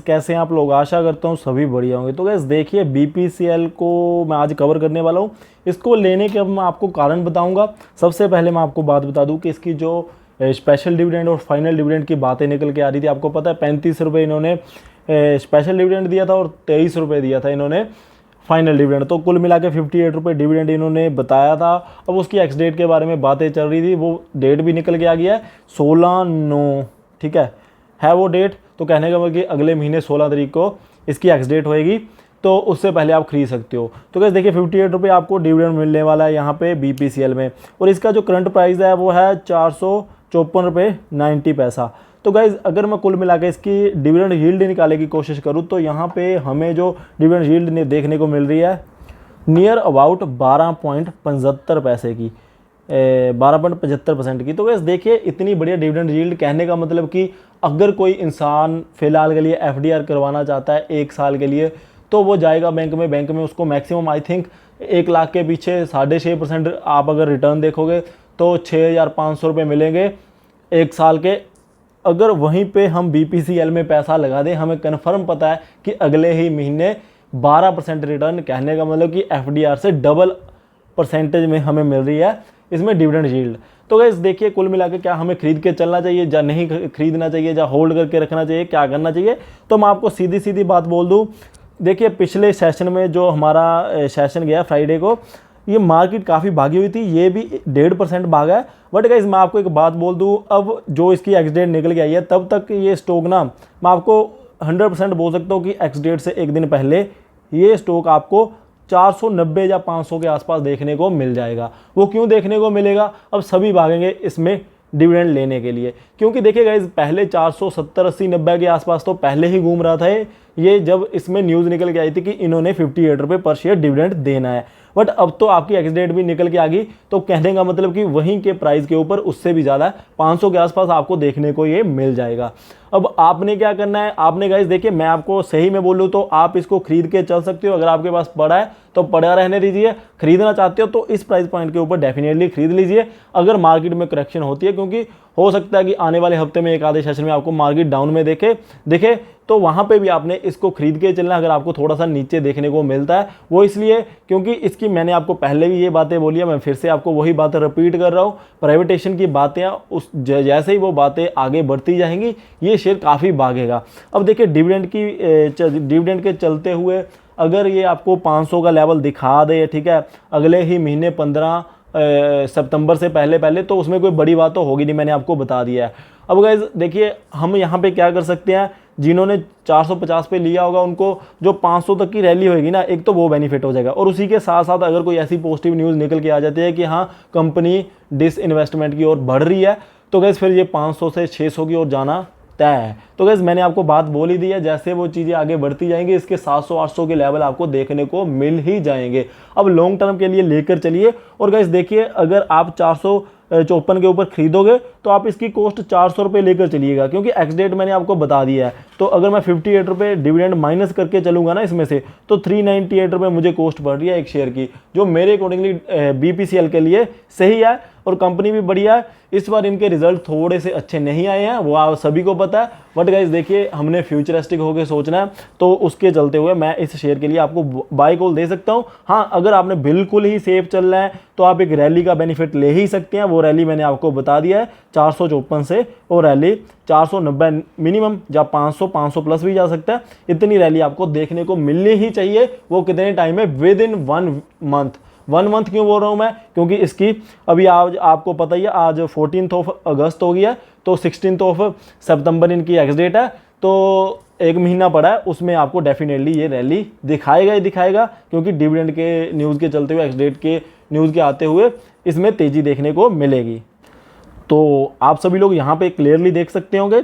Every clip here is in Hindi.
कैसे हैं आप लोग? आशा करता हूँ सभी बढ़िया होंगे। तो गाइस देखिए, बीपीसीएल को मैं आज कवर करने वाला हूँ। इसको लेने के अब मैं आपको कारण बताऊंगा। सबसे पहले मैं आपको बात बता दूं कि इसकी जो स्पेशल डिविडेंड और फाइनल डिविडेंड की बातें निकल के आ रही थी, आपको पता है 35 रुपये इन्होंने स्पेशल डिविडेंड दिया था और 23 रुपये दिया था इन्होंने फाइनल डिविडेंड। तो कुल मिला के 58 रुपये डिविडेंड इन्होंने बताया था। अब उसकी एक्स डेट के बारे में बातें चल रही थी, वो डेट भी निकल के आ गया है 16/9, ठीक है वो डेट। तो कहने का मतलब कि अगले महीने 16 तारीख को इसकी एक्स डेट होएगी, तो उससे पहले आप खरीद सकते हो। तो गाइस देखिए 58 रुपये आपको डिविडेंड मिलने वाला है यहाँ पे बीपीसीएल में, और इसका जो करंट प्राइस है वो है 454 रुपये 90 पैसा। तो गाइज अगर मैं कुल मिला के इसकी डिविडेंड यील्ड निकालने की कोशिश करूँ तो यहाँ पे हमें जो डिविडेंड यील्ड देखने को मिल रही है नियर अबाउट 12.75 पैसे की, 12.75% की। तो गाइस देखिए इतनी बढ़िया डिविडेंड यील्ड, कहने का मतलब कि अगर कोई इंसान फ़िलहाल के लिए एफडीआर करवाना चाहता है 1 साल के लिए, तो वो जाएगा बैंक में उसको मैक्सिमम आई थिंक 1 लाख के पीछे 6.5% आप अगर रिटर्न देखोगे तो 6,500 रुपये मिलेंगे 1 साल के। अगर वहीं पे हम बीपीसीएल में पैसा लगा दें, हमें कन्फर्म पता है कि अगले ही महीने 12% रिटर्न, कहने का मतलब कि एफडीआर से डबल परसेंटेज में हमें मिल रही है इसमें डिविडेंड यील्ड। तो गाइस देखिए कुल मिला के क्या हमें खरीद के चलना चाहिए या नहीं खरीदना चाहिए, या होल्ड करके रखना चाहिए, क्या करना चाहिए? तो मैं आपको सीधी सीधी बात बोल दूं, देखिए पिछले सेशन में जो हमारा सेशन गया फ्राइडे को, ये मार्केट काफ़ी भागी हुई थी, ये भी 1.5% भागा है। बट गाइस मैं आपको एक बात बोल दूं, अब जो इसकी एक्स डेट निकल के आई है तब तक ये स्टॉक ना, मैं आपको 100% बोल सकता हूँ कि एक्स डेट से एक दिन पहले ये स्टॉक आपको 490 या 500 के आसपास देखने को मिल जाएगा। वो क्यों देखने को मिलेगा? अब सभी भागेंगे इसमें डिविडेंड लेने के लिए, क्योंकि देखिए गाइस पहले 470, 80, 90 के आसपास तो पहले ही घूम रहा था ये जब इसमें न्यूज़ निकल के आई थी कि इन्होंने 58 रुपये पर शेयर डिविडेंड देना है। बट अब तो आपकी एक्स डेट भी निकल के आ गई, तो कहने का मतलब कि वहीं के प्राइस के ऊपर उससे भी ज़्यादा 500 के आसपास आपको देखने को ये मिल जाएगा। अब आपने क्या करना है, आपने गाइस देखिए मैं आपको सही में बोलूँ तो आप इसको खरीद के चल सकते हो। अगर आपके पास पड़ा है तो पड़ा रहने दीजिए, खरीदना चाहते हो तो इस प्राइस पॉइंट के ऊपर डेफिनेटली खरीद लीजिए अगर मार्केट में करेक्शन होती है, क्योंकि हो सकता है कि आने वाले हफ्ते में एक आधे सेशन में आपको मार्केट डाउन में दिखे तो वहां पे भी आपने इसको खरीद के चलना। अगर आपको थोड़ा सा नीचे देखने को मिलता है, वो इसलिए क्योंकि इसकी मैंने आपको पहले भी ये बातें बोली है, मैं फिर से आपको वही बातें रिपीट कर रहा हूँ। प्राइवेटेशन की बातें उस जैसे ही वो बातें आगे बढ़ती जाएंगी ये शेयर काफ़ी भागेगा। अब देखिए डिविडेंड के चलते हुए अगर ये आपको 500 का लेवल दिखा दे, ठीक है, अगले ही महीने 15 सितंबर से पहले, तो उसमें कोई बड़ी बात तो होगी नहीं, मैंने आपको बता दिया है। अब गाइस देखिए हम यहाँ पे क्या कर सकते हैं, जिन्होंने 450 पे लिया होगा उनको जो 500 तक की रैली होगी ना, एक तो वो बेनिफिट हो जाएगा, और उसी के साथ साथ अगर कोई ऐसी पॉजिटिव न्यूज़ निकल के आ जाती है कि हाँ कंपनी डिसइन्वेस्टमेंट की ओर बढ़ रही है, तो गाइस फिर ये 500 से 600 की ओर जाना तय है। तो गाइस मैंने आपको बात बोल ही दी है, जैसे वो चीज़ें आगे बढ़ती जाएंगी इसके 700-800 के लेवल आपको देखने को मिल ही जाएंगे। अब लॉन्ग टर्म के लिए लेकर चलिए। और गाइस देखिए अगर आप 454 के ऊपर खरीदोगे तो आप इसकी कॉस्ट 400 रुपये लेकर चलिएगा, क्योंकि एक्स डेट मैंने आपको बता दिया है। तो अगर मैं 58 रुपये डिविडेंड माइनस करके चलूंगा ना इसमें से, तो 398 रुपये मुझे कॉस्ट पड़ रही है एक शेयर की, जो मेरे अकॉर्डिंगली बीपीसीएल के लिए सही है और कंपनी भी बढ़िया है। इस बार इनके रिजल्ट थोड़े से अच्छे नहीं आए हैं, वो आप सभी को पता है। बट गाइस देखिए हमने फ्यूचरिस्टिक होकर सोचना है, तो उसके चलते हुए मैं इस शेयर के लिए आपको बाय कॉल दे सकता हूं। हाँ अगर आपने बिल्कुल ही सेफ चलना है तो आप एक रैली का बेनिफिट ले ही सकते हैं। वो रैली मैंने आपको बता दिया है 454 से, वो रैली 490 मिनिमम, या 500 प्लस भी जा सकता है। इतनी रैली आपको देखने को मिलनी ही चाहिए। वो कितने टाइम में? With in 1 month. क्यों बोल रहा हूं मैं? क्योंकि इसकी अभी आज आपको पता ही है आज 14 अगस्त हो गया, तो 16 सितंबर इनकी एक्स डेट है, तो एक महीना पड़ा है, उसमें आपको डेफिनेटली ये रैली दिखाएगा ही दिखाएगा, क्योंकि डिविडेंड के न्यूज़ के चलते हुए, एक्स डेट के न्यूज़ के आते हुए इसमें तेज़ी देखने को मिलेगी। तो आप सभी लोग यहाँ पे क्लियरली देख सकते होंगे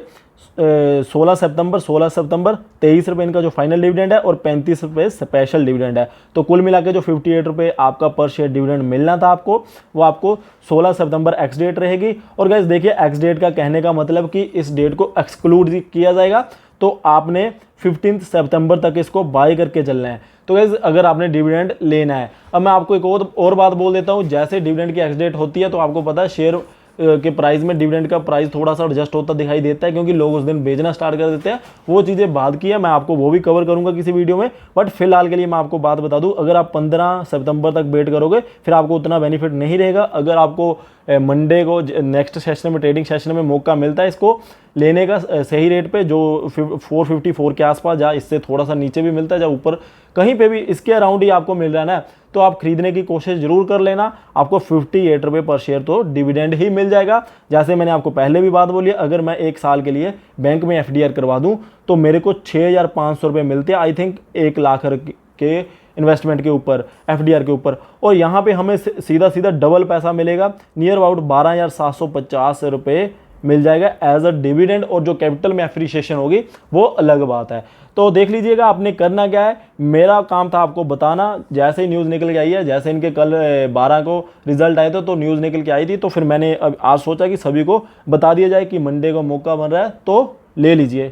16 सितंबर 23 रुपये इनका जो फाइनल डिविडेंड है और 35 रुपये स्पेशल डिविडेंड है। तो कुल मिला के जो 58 रुपये आपका पर शेयर डिविडेंड मिलना था आपको, वो आपको 16 सितंबर एक्स डेट रहेगी। और गाइस देखिए एक्स डेट का कहने का मतलब कि इस डेट को एक्सक्लूड किया जाएगा, तो आपने 15 सितंबर तक इसको बाय करके चलना है। तो गाइस अगर आपने डिविडेंड लेना है, अब मैं आपको एक और बात बोल देता हूँ, जैसे डिविडेंड की एक्स डेट होती है तो आपको पता है शेयर के प्राइस में डिविडेंड का प्राइस थोड़ा सा एडजस्ट होता दिखाई देता है, क्योंकि लोग उस दिन बेचना स्टार्ट कर देते हैं। वो चीज़ें बाद की है, मैं आपको वो भी कवर करूंगा किसी वीडियो में। बट फिलहाल के लिए मैं आपको बात बता दूं, अगर आप 15 सितंबर तक वेट करोगे फिर आपको उतना बेनिफिट नहीं रहेगा। अगर आपको मंडे को नेक्स्ट सेशन में, ट्रेडिंग सेशन में मौका मिलता है इसको लेने का सही रेट पे, जो 454 के आसपास, या इससे थोड़ा सा नीचे भी मिलता है, या ऊपर कहीं पे भी इसके अराउंड ही आपको मिल रहा है ना, तो आप खरीदने की कोशिश जरूर कर लेना। आपको 58 रुपये पर शेयर तो डिविडेंड ही मिल जाएगा। जैसे मैंने आपको पहले भी बात बोली है, अगर मैं 1 साल के लिए बैंक में FDR करवा दूं तो मेरे को 6,500 रुपये मिलते हैं, आई थिंक 1 लाख के इन्वेस्टमेंट के ऊपर, FDR के ऊपर। और यहाँ पे हमें सीधा सीधा डबल पैसा मिलेगा, नियर अबाउट 12,750 रुपये मिल जाएगा एज अ डिविडेंड। और जो कैपिटल में एप्रिसिएशन होगी वो अलग बात है। तो देख लीजिएगा आपने करना क्या है। मेरा काम था आपको बताना, जैसे ही न्यूज़ निकल के आई है, जैसे इनके कल 12 को रिजल्ट आए थे तो न्यूज़ निकल के आई थी, तो फिर मैंने अब आज सोचा कि सभी को बता दिया जाए कि मंडे को मौका बन रहा है तो ले लीजिए।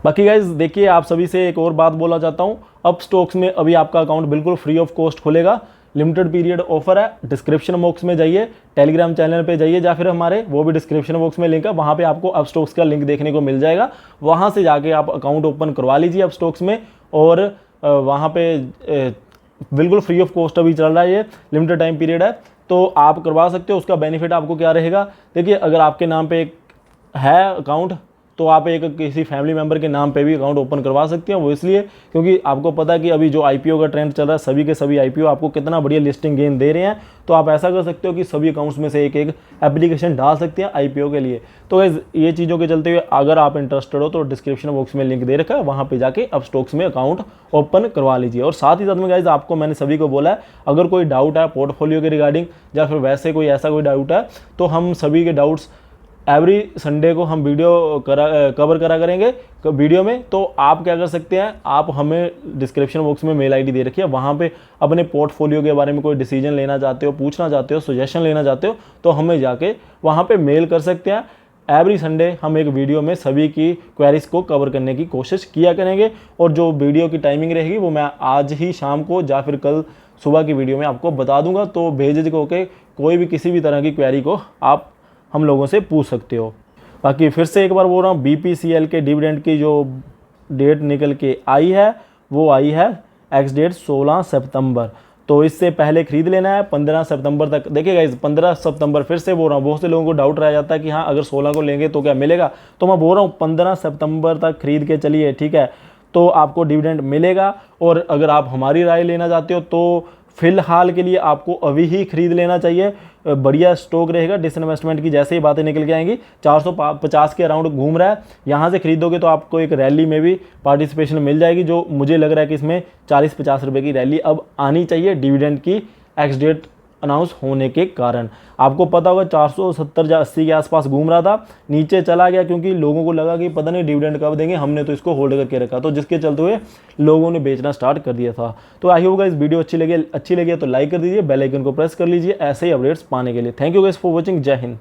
बाकी गाइज देखिए, आप सभी से एक और बात बोलना चाहता हूँ, अपस्टॉक्स में अभी आपका अकाउंट बिल्कुल फ्री ऑफ कॉस्ट खुलेगा। लिमिटेड पीरियड ऑफर है। डिस्क्रिप्शन बॉक्स में जाइए, टेलीग्राम चैनल पे जाइए, या फिर हमारे वो भी डिस्क्रिप्शन बॉक्स में लिंक है, वहाँ पे आपको अपस्टॉक्स का लिंक देखने को मिल जाएगा। वहाँ से जाके आप अकाउंट ओपन करवा लीजिए अपस्टॉक्स में, और वहाँ पे बिल्कुल फ्री ऑफ कॉस्ट अभी चल रहा है, ये लिमिटेड टाइम पीरियड है, तो आप करवा सकते हो। उसका बेनिफिट आपको क्या रहेगा, देखिए अगर आपके नाम पे एक है अकाउंट तो आप एक किसी फैमिली मेंबर के नाम पे भी अकाउंट ओपन करवा सकते हैं। वो इसलिए क्योंकि आपको पता है कि अभी जो IPO का ट्रेंड चल रहा है, सभी के सभी IPO आपको कितना बढ़िया लिस्टिंग गेन दे रहे हैं। तो आप ऐसा कर सकते हो कि सभी अकाउंट्स में से एक एक एप्लीकेशन डाल सकते हैं IPO के लिए। तो ये चीज़ों के चलते हुए अगर आप इंटरेस्टेड हो तो डिस्क्रिप्शन बॉक्स में लिंक दे रखा है, वहाँ पर जाके अपस्टॉक्स में अकाउंट ओपन करवा लीजिए। और साथ ही साथ में गाइज आपको मैंने सभी को बोला है, अगर कोई डाउट है पोर्टफोलियो के रिगार्डिंग, या फिर वैसे कोई ऐसा कोई डाउट है, तो हम सभी के डाउट्स एवरी संडे को हम वीडियो कवर करा करेंगे वीडियो में। तो आप क्या कर सकते हैं, आप हमें डिस्क्रिप्शन बॉक्स में मेल ID दे रखी है, वहाँ पे अपने पोर्टफोलियो के बारे में कोई डिसीजन लेना चाहते हो, पूछना चाहते हो, सजेशन लेना चाहते हो, तो हमें जाके वहाँ पे मेल कर सकते हैं। एवरी संडे हम एक वीडियो में सभी की क्वेरीज को कवर करने की कोशिश किया करेंगे। और जो वीडियो की टाइमिंग रहेगी वो मैं आज ही शाम को या फिर कल सुबह की वीडियो में आपको बता दूंगा। तो बेझिझक होकर कोई भी किसी भी तरह की क्वेरी को आप हम लोगों से पूछ सकते हो। बाकी फिर से एक बार बोल रहा हूँ, BPCL के डिविडेंड की जो डेट निकल के आई है वो आई है एक्स डेट 16 सितंबर। तो इससे पहले खरीद लेना है 15 सितंबर तक। देखिएगा इस 15 सितंबर, फिर से बोल रहा हूँ, बहुत से लोगों को डाउट रह जाता है कि हाँ अगर 16 को लेंगे तो क्या मिलेगा। तो मैं बोल रहा हूँ 15 सितंबर तक खरीद के चलिए, ठीक है, तो आपको डिविडेंड मिलेगा। और अगर आप हमारी राय लेना चाहते हो तो फिलहाल के लिए आपको अभी ही खरीद लेना चाहिए, बढ़िया स्टॉक रहेगा। डिसइन्वेस्टमेंट की जैसे ही बातें निकल के आएंगी, 450 के अराउंड घूम रहा है, यहाँ से खरीदोगे तो आपको एक रैली में भी पार्टिसिपेशन मिल जाएगी, जो मुझे लग रहा है कि इसमें 40-50 रुपये की रैली अब आनी चाहिए डिविडेंड की एक्स डेट अनाउंस होने के कारण। आपको पता होगा 470 या 80 के आसपास घूम रहा था, नीचे चला गया क्योंकि लोगों को लगा कि पता नहीं डिविडेंड कब देंगे, हमने तो इसको होल्ड करके रखा, तो जिसके चलते हुए लोगों ने बेचना स्टार्ट कर दिया था। तो आई होप गाइस वीडियो अच्छी लगी तो लाइक कर दीजिए, बेल आइकन को प्रेस कर लीजिए ऐसे ही अपडेट्स पाने के लिए। Thank you guys for watching. जय हिंद।